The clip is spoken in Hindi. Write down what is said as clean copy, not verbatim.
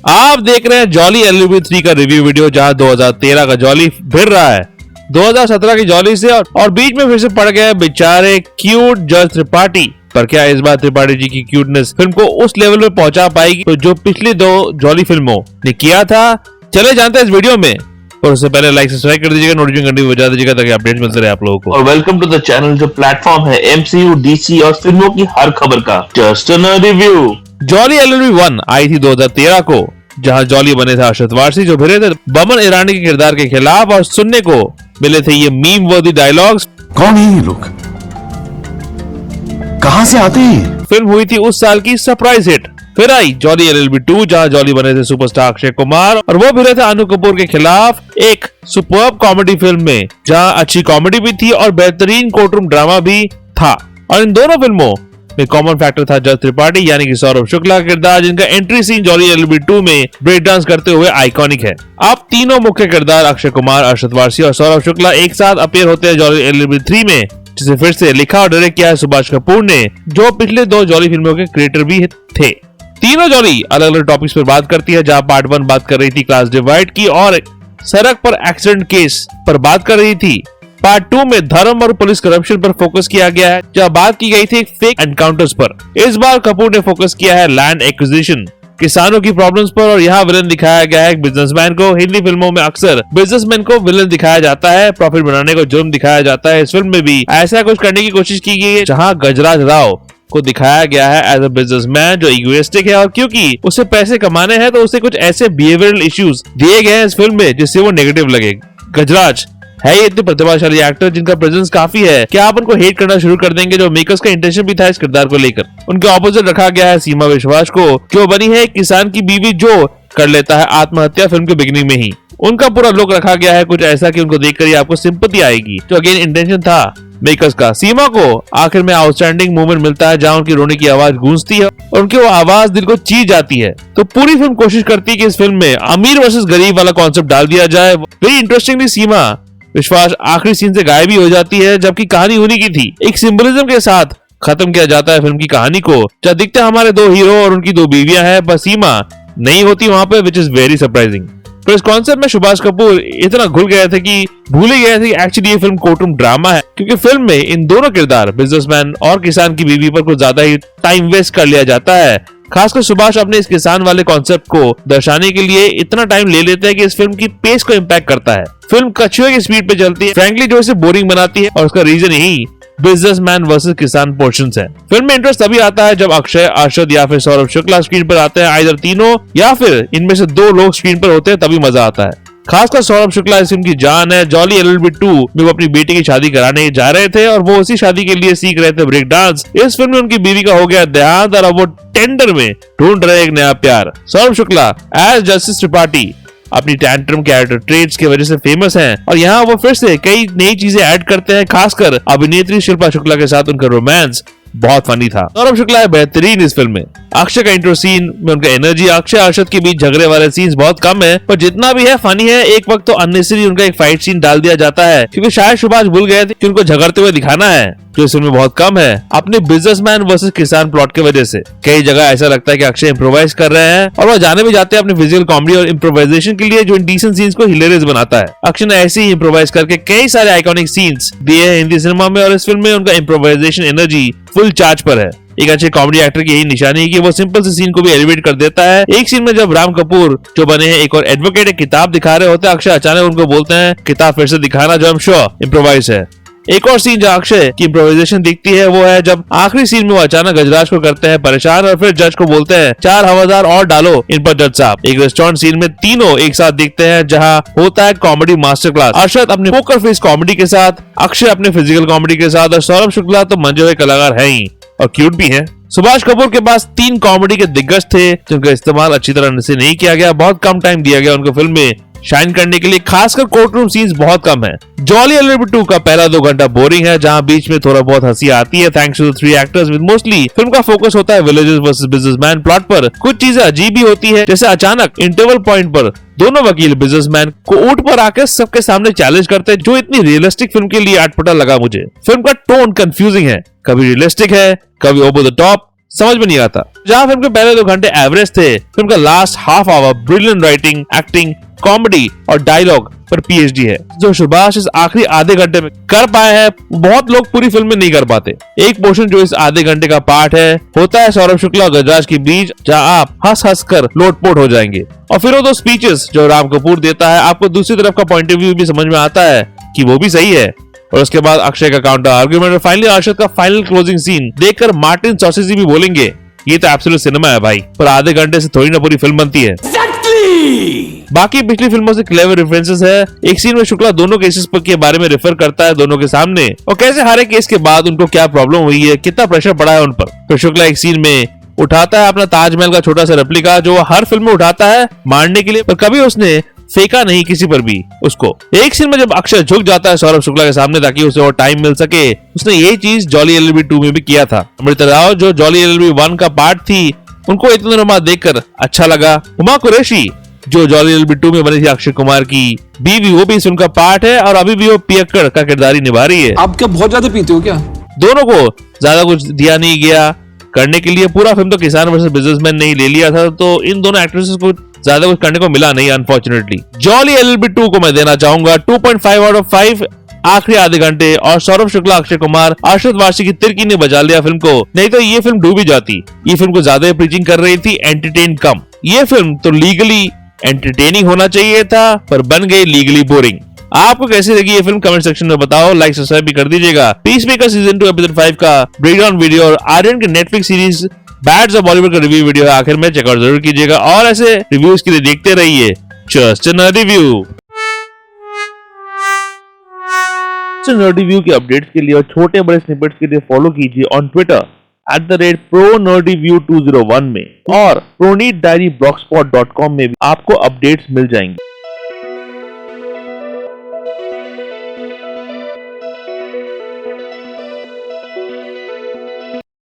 आप देख रहे हैं जॉली एलएलबी 3 का रिव्यू वीडियो, जहां 2013 का जॉली भिड़ रहा है 2017 की जॉली से और बीच में फिर से पड़ गए बेचारे क्यूट जज त्रिपाठी। पर क्या इस बार त्रिपाठी जी की क्यूटनेस फिल्म को उस लेवल में पहुंचा पाएगी तो जो पिछली 2 जॉली फिल्मों ने किया था? चले जानते हैं इस वीडियो में। और उससे पहले लाइक सब्सक्राइब कर दीजिएगा, नोटिफिकेशन घंटी बजा दीजिएगा ताकि अपडेट मिलते रहे आप लोगों को। और वेलकम टू द चैनल जो प्लेटफॉर्म है एमसीयू, डीसी और फिल्मों की हर खबर का just a review. Jolly LLB 1 आई थी 2013 को, जहां जॉली बने थे अरशद वारसी जो भिड़े थे बमन ईरानी के किरदार के खिलाफ और सुनने को मिले थे ये मीम वर्दी डायलॉग्स। कौन है ये लोग, कहां से आते हैं? फिल्म हुई थी उस साल की सरप्राइज हिट। फिर आई जॉली एलएलबी 2, जहां जॉली बने थे सुपरस्टार अक्षय कुमार और वो भिड़े थे अनु कपूर के खिलाफ एक सुपर्ब कॉमेडी फिल्म में, जहां अच्छी कॉमेडी भी थी और बेहतरीन कोर्टरूम ड्रामा भी था। और इन दोनों फिल्मों में कॉमन फैक्टर था जज त्रिपाठी यानी कि सौरभ शुक्ला का किरदार, जिनका एंट्री सीन जॉली एलएलबी 2 में ब्रेक डांस करते हुए आइकॉनिक है। अब तीनों मुख्य किरदार अक्षय कुमार, अरशद वारसी और सौरभ शुक्ला एक साथ अपीयर होते हैं जॉली एलएलबी 3 में, जिसे फिर से लिखा और डायरेक्ट किया है सुभाष कपूर ने, जो पिछले 2 जॉली फिल्मों के क्रिएटर भी थे। तीनों जॉली अलग अलग टॉपिक्स पर बात करती है, जहां पार्ट 1 बात कर रही थी क्लास डिवाइड की और सड़क पर एक्सीडेंट केस पर बात कर रही थी। पार्ट 2 में धर्म और पुलिस करप्शन पर फोकस किया गया है, जहां बात की गई थी फेक एनकाउंटर्स पर। इस बार कपूर ने फोकस किया है लैंड एक्विजिशन, किसानों की प्रॉब्लम्स पर, और यहाँ विलन दिखाया गया है एक बिजनेसमैन को। हिंदी फिल्मों में अक्सर बिजनेसमैन को विलन दिखाया जाता है, प्रॉफिट बनाने को जुर्म दिखाया जाता है। इस फिल्म में भी ऐसा कुछ करने की कोशिश की गई है, जहाँ गजराज राव को दिखाया गया है एज अ बिजनेसमैन जो इगोइस्टिक है, और क्योंकि उसे पैसे कमाने हैं तो उसे कुछ ऐसे बिहेवियरल इश्यूज दिए गए हैं इस फिल्म में जिससे वो नेगेटिव लगे। गजराज है ये इतने प्रतिभाशाली एक्टर जिनका प्रेजेंस काफी है, क्या आप उनको हेट करना शुरू कर देंगे, जो मेकर्स का इंटेंशन भी था इस किरदार को लेकर। उनके ऑपोजिट रखा गया है सीमा विश्वास को, जो बनी है एक किसान की बीवी जो कर लेता है आत्महत्या फिल्म के बिगिनिंग में ही। उनका पूरा लुक रखा गया है कुछ ऐसा कि उनको देखकर ही आपको सिंपैथी आएगी, जो अगेन इंटेंशन था मेकर्स का। सीमा को आखिर में आउटस्टैंडिंग मोमेंट मिलता है जहां उनकी रोने की आवाज गूंजती है और उनकी वो आवाज दिल को चीर जाती है। तो पूरी फिल्म कोशिश करती है कि इस फिल्म में अमीर वर्सेस गरीब वाला कॉन्सेप्ट डाल दिया जाए। वेरी इंटरेस्टिंगली सीमा विश्वास आखिरी सीन से गायब भी हो जाती है, जबकि कहानी होनी की थी। एक सिंबलिज्म के साथ खत्म किया जाता है फिल्म की कहानी को, जहाँ दिखते हमारे 2 हीरो और उनकी 2 बीवियां हैं, पर सीमा नहीं होती वहां पे, विच इज वेरी सरप्राइजिंग। तो इस कॉन्सेप्ट में सुभाष कपूर इतना घुल गए थे कि भूल ही गए थे कि एक्चुअली ये फिल्म कोर्टरूम ड्रामा है, क्योंकि फिल्म में इन दोनों किरदार बिजनेसमैन और किसान की बीवी पर कुछ ज्यादा ही टाइम वेस्ट कर लिया जाता है। खासकर सुभाष अपने इस किसान वाले कॉन्सेप्ट को दर्शाने के लिए इतना टाइम ले लेते हैं कि इस फिल्म की पेस को इम्पैक्ट करता है। फिल्म कछुए की स्पीड पे चलती है, फ्रैंकली जो इसे बोरिंग बनाती है, और उसका रीजन यही बिजनेसमैन वर्सेस किसान पोर्शंस है। फिल्म में इंटरेस्ट तभी आता है जब अक्षय, अरशद या फिर सौरभ शुक्ला स्क्रीन पर आते हैं, आइदर तीनों या फिर इनमें से 2 लोग स्क्रीन पर होते हैं, तभी मजा आता है। खासकर सौरभ शुक्ला इस फिल्म की जान है। जॉली एलएलबी 2 में वो अपनी बेटी की शादी कराने जा रहे थे और वो उसी शादी के लिए सीख रहे थे ब्रेक डांस। इस फिल्म में उनकी बीवी का हो गया देहांत और अब वो टेंडर में ढूंढ रहे एक नया प्यार। सौरभ शुक्ला एज जस्टिस त्रिपाठी अपनी टैंट्रम कैरेक्टर ट्रेड्स की वजह से फेमस हैं, और यहाँ वो फिर से कई नई चीजें ऐड करते हैं। खासकर अभिनेत्री शिल्पा शुक्ला के साथ उनका रोमांस बहुत फनी था। सौरभ शुक्ला है बेहतरीन इस फिल्म में। अक्षय का इंट्रो सीन में उनका एनर्जी, अक्षय अरशद के बीच झगड़े वाले सीन्स बहुत कम है, पर जितना भी है फनी है। एक वक्त तो अननेसेसरी उनका एक फाइट सीन डाल दिया जाता है, क्योंकि शायद सुभाष भूल गए थे कि उनको झगड़ते हुए दिखाना है, जो इस फिल्म में बहुत कम है। अपने बिजनेसमैन वर्सेस किसान प्लॉट की वजह से कई जगह ऐसा लगता है कि अक्षय इम्प्रोवाइज कर रहे हैं, और वो जाने भी जाते हैं अपने फिजिकल कॉमेडी और इम्प्रोवाइजेशन के लिए, जो इंडिसेंट सीन्स को हिलेरियस बनाता है। अक्षय ने ऐसे ही इम्प्रोवाइज करके कई सारे आइकॉनिक सीन्स दिए हैं हिंदी सिनेमा में, और इस फिल्म में उनका इम्प्रोवाइजेशन एनर्जी फुल चार्ज पर है। एक अच्छे कॉमेडी एक्टर की यही निशानी है कि वो सिंपल से सीन को भी एलिवेट कर देता है। एक सीन में जब राम कपूर जो बने हैं एक और एडवोकेट एक किताब दिखा रहे होते हैं, अक्षय अचानक उनको बोलते हैं किताब फिर से दिखाना, जो हम श्योर इम्प्रोवाइज है। एक और सीन जहाँ अक्षय की इम्प्रोवाइजेशन दिखती है वो है जब आखिरी सीन में वो अचानक गजराज को करते हैं परेशान, और फिर जज को बोलते हैं 4 हवलदार और डालो इन पर जज साहब। एक रेस्टोरेंट सीन में तीनों एक साथ दिखते हैं, जहाँ होता है कॉमेडी मास्टर क्लास। अरशद अपने पोकर फेस कॉमेडी के साथ, अक्षय अपने फिजिकल कॉमेडी के साथ, और सौरभ शुक्ला तो मंजे हुए कलाकार है ही और क्यूट भी है। सुभाष कपूर के पास 3 कॉमेडी के दिग्गज थे, जिनका इस्तेमाल अच्छी तरह से नहीं किया गया। बहुत कम टाइम दिया गया उनको फिल्म में शाइन करने के लिए, खासकर कोर्टरूम सीन्स बहुत कम है। जॉली एलएलबी 2 का पहला 2 घंटा बोरिंग है, जहां बीच में थोड़ा बहुत हंसी आती है thanks to 3 actors with mostly film का फोकस होता है विलेजर्स वर्सेस बिजनेसमैन प्लॉट पर। कुछ चीजें अजीब भी होती है, जैसे अचानक इंटरवल पॉइंट पर दोनों वकील बिजनेसमैन को ऊंट पर आकर सबके सामने चैलेंज करते हैं, जो इतनी रियलिस्टिक फिल्म के लिए अटपटा लगा मुझे। फिल्म का टोन कंफ्यूजिंग है, कभी रियलिस्टिक है, कभी ओवर द टॉप, समझ में नहीं आता। जहां फिल्म के पहले 2 घंटे एवरेज थे, फिल्म का last half hour brilliant writing, acting, comedy और डायलॉग पर पीएचडी है। जो सुभाष इस आखिरी आधे घंटे में कर पाए हैं, बहुत लोग पूरी फिल्म में नहीं कर पाते। एक पोर्शन जो इस आधे घंटे का पार्ट है, होता है सौरभ शुक्ला और गजराज के बीच, जहां आप हंस हंस कर लोटपोट हो जाएंगे। और फिर वो 2 स्पीचेस जो राम कपूर देता है, आपको दूसरी तरफ का पॉइंट ऑफ व्यू भी समझ में आता है कि वो भी सही है। और उसके बाद अक्षय का काउंटर आर्गुमेंट और फाइनली अरशद का फाइनल क्लोजिंग सीन देखकर मार्टिन स्कॉर्सेज़ी भी बोलेंगे, ये तो एब्सोल्यूट सिनेमा है भाई, पर आधे घंटे से थोड़ी ना पूरी फिल्म बनती है। बाकी पिछली फिल्मों से क्लेवर रेफरेंसेस है। एक सीन में शुक्ला दोनों केसेस के बारे में रेफर करता है दोनों के सामने, और कैसे हर एक केस के बाद उनको क्या प्रॉब्लम हुई है, कितना प्रेशर पड़ा है उन पर। तो शुक्ला एक सीन में उठाता है अपना ताजमहल का छोटा सा रेप्लिका, जो वो हर फिल्म में उठाता है मारने के लिए, पर कभी उसने फेंका नहीं किसी पर भी उसको। एक सीन में जब अक्षय झुक जाता है सौरभ शुक्ला के सामने ताकि उसे और टाइम मिल सके, उसने ये चीज जॉली एलएलबी 2 में भी किया था। अमृता राव जो जॉली एलएलबी 1 का पार्ट थी, उनको इतने दिनों बाद देखकर अच्छा लगा। हुमा कुरैशी जो जॉली एलएलबी 2 में बनी थी अक्षय कुमार की बीवी, वो भी इस फिल्म का पार्ट है और अभी भी वो पियक्कड़ का किरदार ही निभा रही है। आप क्या बहुत ज्यादा पीते हो क्या? दोनों को ज्यादा कुछ दिया नहीं गया करने के लिए। पूरा फिल्म तो किसान वर्सेस बिजनेसमैन ने ही ले लिया था, तो इन दोनों एक्ट्रेसेस को ज्यादा कुछ करने को मिला नहीं अनफॉर्चुनेटली। जॉली एलएलबी 2 को मैं देना चाहूंगा 2.5 आउट ऑफ 5 आखिरी आधे घंटे, और सौरभ शुक्ला, अक्षय कुमार, अरशद वारसी की तिरकी ने बजा लिया फिल्म को, नहीं तो ये फिल्म डूबी जाती। ये फिल्म को ज्यादा प्रीचिंग कर रही थी, एंटरटेन कम। ये फिल्म तो लीगली एंटरटेनिंग होना चाहिए था, पर बन गई लीगली बोरिंग। आपको कैसी लगी ये फिल्म कमेंट सेक्शन में बताओ, लाइक सब्सक्राइब भी कर दीजिएगा। पीसमेकर सीजन 2 एपिसोड 5 का ब्रेकडाउन वीडियो और आर्यन के Netflix series bads of Bollywood का रिव्यू वीडियो है, आखिर में चेकआउट जरूर कीजिएगा, और ऐसे रिव्यूज के लिए देखते रहिए जस्ट अ रिव्यू। रिव्यू के अपडेट्स के लिए और छोटे बड़े स्निपेट्स के लिए फॉलो कीजिए ऑन ट्विटर @ProNerdyView201 में, और ProNeedDiaryBlogspot.com में भी आपको अपडेट्स मिल जाएंगे।